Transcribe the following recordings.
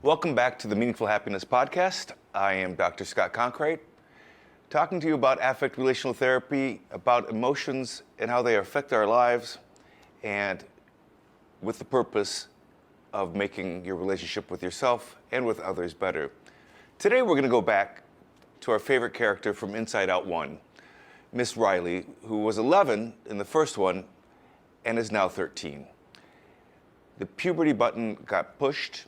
Welcome back to the Meaningful Happiness Podcast. I am Dr. Scott Conkright, talking to you about affect relational therapy, about emotions and how they affect our lives, and with the purpose of making your relationship with yourself and with others better. Today we're going to go back to our favorite character from Inside Out 1, Miss Riley, who was 11 in the first one and is now 13. The puberty button got pushed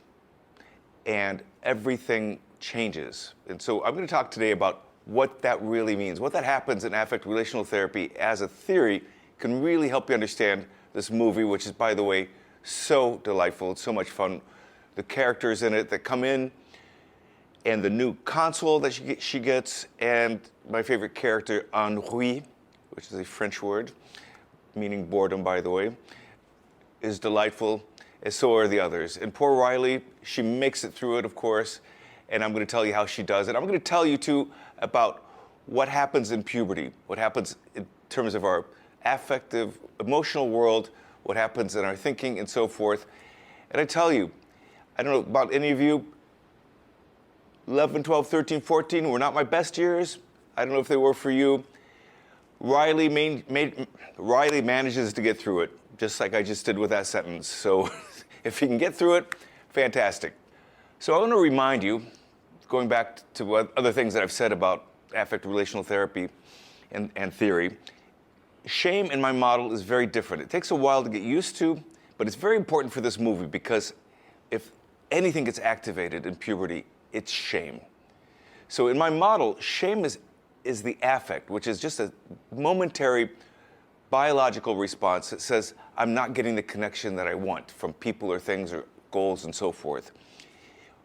and everything changes. And so I'm going to talk today about what that really means, what that happens in affect relational therapy as a theory can really help you understand this movie, which is, by the way, so delightful. It's so much fun. The characters in it that come in, and the new console that she gets, and my favorite character, ennui, which is a French word, meaning boredom, by the way, is delightful, and so are the others. And poor Riley, she makes it through it, of course, and I'm going to tell you how she does it. I'm going to tell you, too, about what happens in puberty, what happens in terms of our affective, emotional world, what happens in our thinking, and so forth. And I tell you, I don't know about any of you, 11, 12, 13, 14 were not my best years. I don't know if they were for you. Riley manages to get through it, just like I just did with that sentence. So if you can get through it, fantastic. So I want to remind you, going back to other things that I've said about affect relational therapy and theory, shame in my model is very different. It takes a while to get used to, but it's very important for this movie because if anything gets activated in puberty, it's shame. So in my model, shame is the affect, which is just a momentary biological response that says, I'm not getting the connection that I want from people or things or goals and so forth.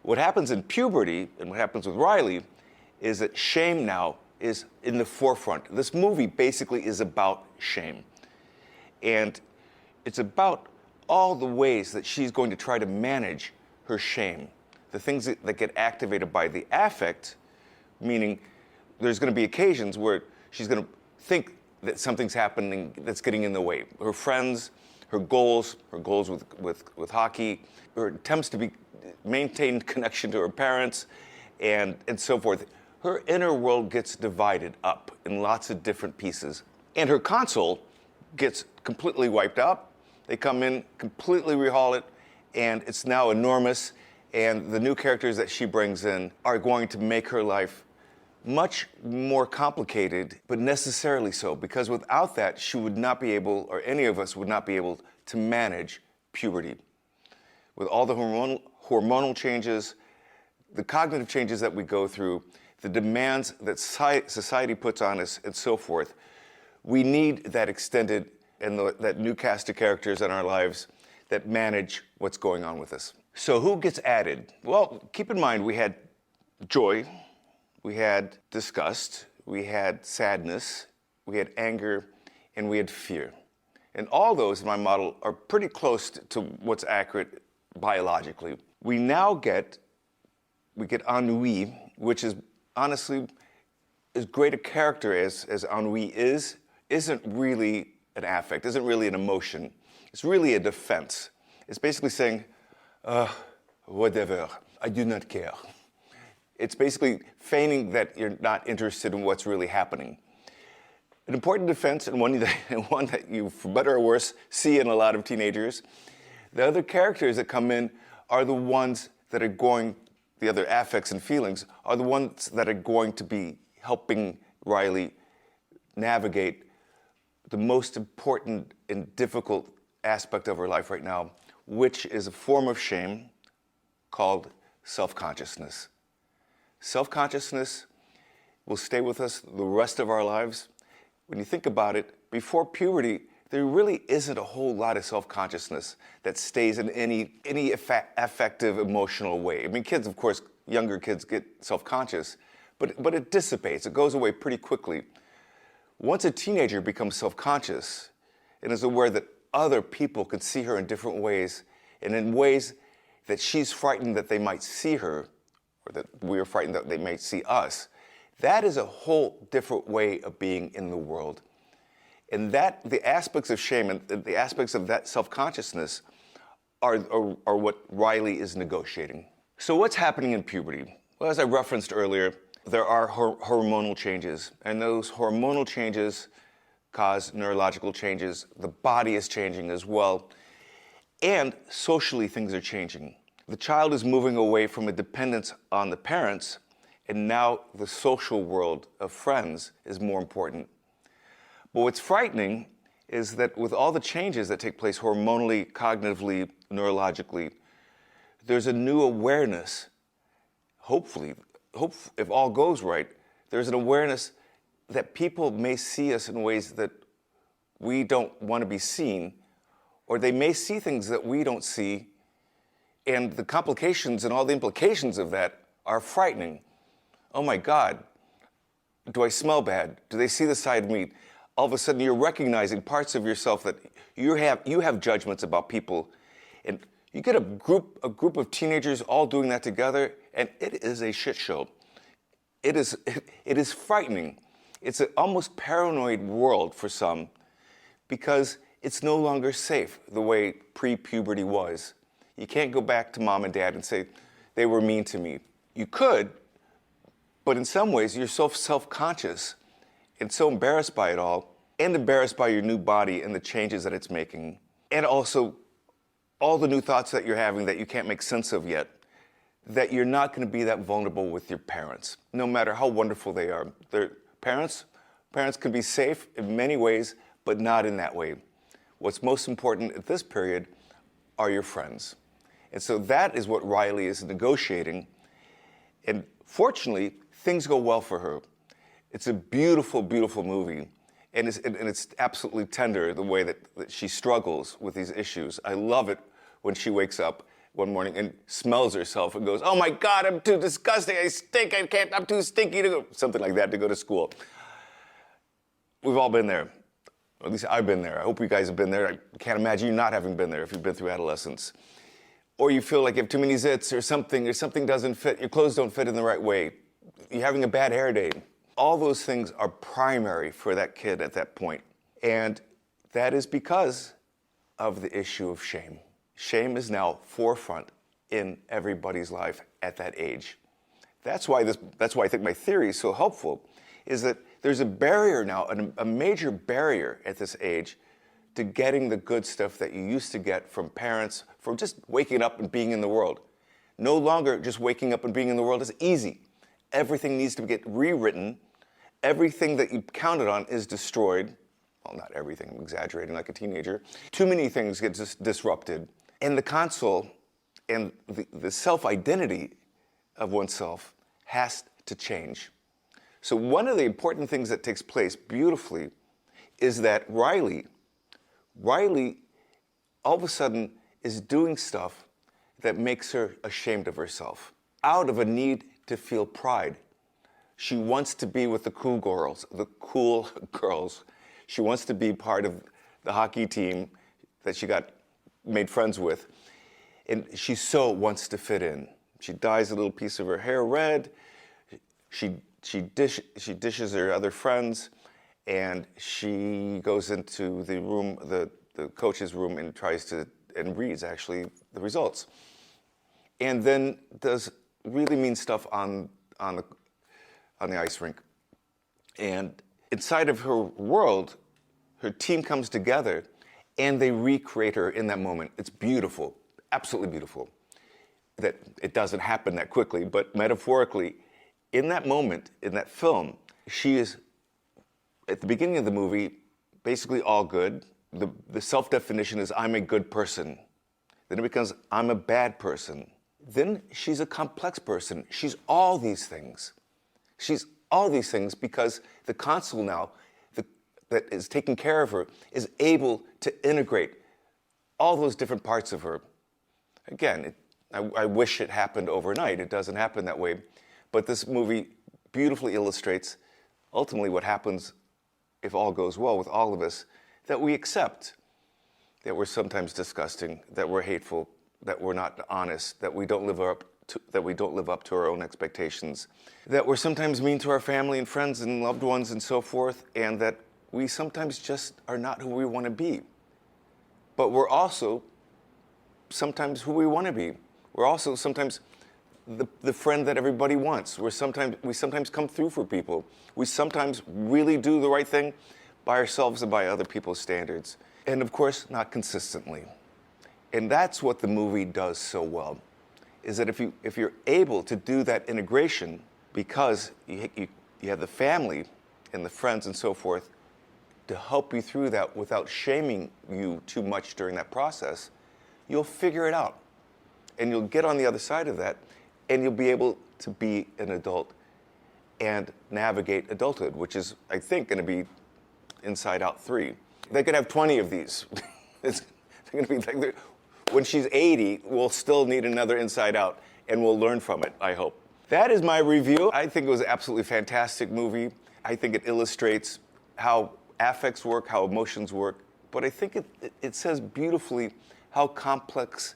What happens in puberty, and what happens with Riley, is that shame now is in the forefront. This movie basically is about shame. And it's about all the ways that she's going to try to manage her shame. The things that get activated by the affect, meaning there's going to be occasions where she's going to think that something's happening that's getting in the way. Her friends, her goals with hockey, her attempts to maintain connection to her parents, and so forth. Her inner world gets divided up in lots of different pieces. And her console gets completely wiped out. They come in, completely rehaul it, and it's now enormous. And the new characters that she brings in are going to make her life much more complicated, but necessarily so, because without that, she would not be able, or any of us would not be able to manage puberty. With all the hormonal changes, the cognitive changes that we go through, the demands that society puts on us, and so forth, we need that extended and that new cast of characters in our lives that manage what's going on with us. So who gets added? Well, keep in mind we had joy, we had disgust, we had sadness, we had anger, and we had fear. And all those in my model are pretty close to what's accurate biologically. We now get ennui, which is honestly as great a character as ennui isn't really an affect, isn't really an emotion. It's really a defense. It's basically saying, whatever, I do not care. It's basically feigning that you're not interested in what's really happening. An important defense, and one that you, for better or worse, see in a lot of teenagers. The other characters that come in are the ones that are the other affects and feelings, are the ones that are going to be helping Riley navigate the most important and difficult aspect of her life right now, which is a form of shame called self-consciousness. Self-consciousness will stay with us the rest of our lives. When you think about it, before puberty, there really isn't a whole lot of self-consciousness that stays in any affective, emotional way. I mean, kids, of course, younger kids get self-conscious, but it dissipates. It goes away pretty quickly. Once a teenager becomes self-conscious and is aware that other people could see her in different ways, and in ways that she's frightened that they might see her, or that we're frightened that they might see us, that is a whole different way of being in the world. And that the aspects of shame and the aspects of that self-consciousness are what Riley is negotiating. So what's happening in puberty? Well, as I referenced earlier, there are hormonal changes, and those hormonal changes cause neurological changes. The body is changing as well, and socially things are changing. The child is moving away from a dependence on the parents, and now the social world of friends is more important. But what's frightening is that with all the changes that take place hormonally, cognitively, neurologically, there's a new awareness, hopefully, if all goes right, there's an awareness that people may see us in ways that we don't want to be seen, or they may see things that we don't see, and the complications and all the implications of that are frightening. Oh my God, do I smell bad? Do they see the side of me? All of a sudden you're recognizing parts of yourself that you have judgments about people, and you get a group of teenagers all doing that together, and it is a shit show. It is frightening. It's an almost paranoid world for some, because it's no longer safe the way pre-puberty was. You can't go back to mom and dad and say, they were mean to me. You could, but in some ways you're so self-conscious and so embarrassed by it all, and embarrassed by your new body and the changes that it's making, and also all the new thoughts that you're having that you can't make sense of yet, that you're not going to be that vulnerable with your parents, no matter how wonderful they are. Parents can be safe in many ways, but not in that way. What's most important at this period are your friends. And so that is what Riley is negotiating. And fortunately, things go well for her. It's a beautiful, beautiful movie. And it's absolutely tender the way that she struggles with these issues. I love it when she wakes up one morning and smells herself and goes, oh my God, I'm too disgusting, I stink, I'm too stinky to go, something like that, to go to school. We've all been there. Or at least I've been there. I hope you guys have been there. I can't imagine you not having been there if you've been through adolescence. Or you feel like you have too many zits or something doesn't fit, your clothes don't fit in the right way. You're having a bad hair day. All those things are primary for that kid at that point. And that is because of the issue of shame. Shame is now forefront in everybody's life at that age. That's why I think my theory is so helpful, is that there's a barrier now, a major barrier at this age to getting the good stuff that you used to get from parents, from just waking up and being in the world. No longer just waking up and being in the world is easy. Everything needs to get rewritten. Everything that you counted on is destroyed. Well, not everything, I'm exaggerating like a teenager. Too many things get disrupted. And the console and the self-identity of oneself has to change. So one of the important things that takes place beautifully is that Riley all of a sudden is doing stuff that makes her ashamed of herself, out of a need to feel pride. She wants to be with the cool girls. She wants to be part of the hockey team that she got made friends with. And she so wants to fit in. She dyes a little piece of her hair red. She dishes her other friends, and she goes into the room, the coach's room, and reads actually the results. And then does really mean stuff on the ice rink. And inside of her world, her team comes together and they recreate her in that moment. It's beautiful, absolutely beautiful. That it doesn't happen that quickly, but metaphorically, in that moment, in that film, she is, at the beginning of the movie, basically all good. The self-definition is, I'm a good person. Then it becomes, I'm a bad person. Then she's a complex person. She's all these things. She's all these things because the console now that is taking care of her is able to integrate all those different parts of her. Again, I wish it happened overnight. It doesn't happen that way. But this movie beautifully illustrates ultimately what happens if all goes well with all of us, that we accept that we're sometimes disgusting, that we're hateful, that we're not honest, that we don't live up to our own expectations, that we're sometimes mean to our family and friends and loved ones and so forth, and that we sometimes just are not who we want to be. But we're also sometimes who we want to be. We're also sometimes the friend that everybody wants. We sometimes come through for people. We sometimes really do the right thing by ourselves and by other people's standards. And of course, not consistently. And that's what the movie does so well, is that if you're able to do that integration, because you have the family and the friends and so forth to help you through that without shaming you too much during that process, you'll figure it out. And you'll get on the other side of that, and you'll be able to be an adult and navigate adulthood, which is, I think, going to be Inside Out 3. They could have 20 of these. It's going to be like, when she's 80, we'll still need another Inside Out, and we'll learn from it, I hope. That is my review. I think it was an absolutely fantastic movie. I think it illustrates how affects work, how emotions work, but I think it says beautifully how complex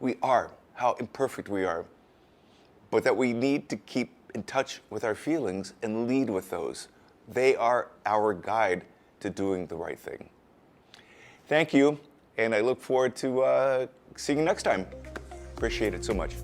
we are, how imperfect we are, but that we need to keep in touch with our feelings and lead with those. They are our guide to doing the right thing. Thank you, and I look forward to seeing you next time. Appreciate it so much.